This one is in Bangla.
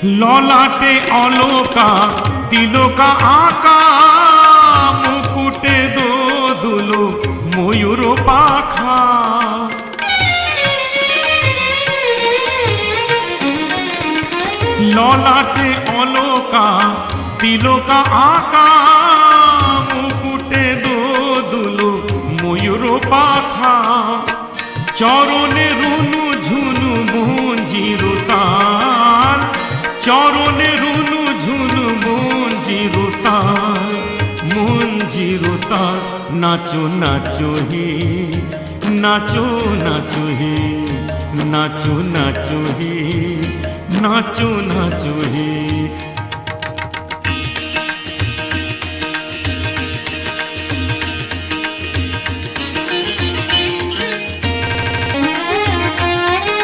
ললাটে অলকা তিলকা আঁকা, মুকুটে দোদুলো ময়ূর পাখা। ললাটে অলকা তিলকা আঁকা, মুকুটে দোদুলো ময়ূর পাখা। চরণে রুনু ঝুনু মঞ্জির তাল, চরণে রুনু ঝুনু মঞ্জির তাল, মঞ্জির তাল। নাচো নাচো হে, নাচো নাচো হে, নাচো নাচো হে, নাচো নাচো হে।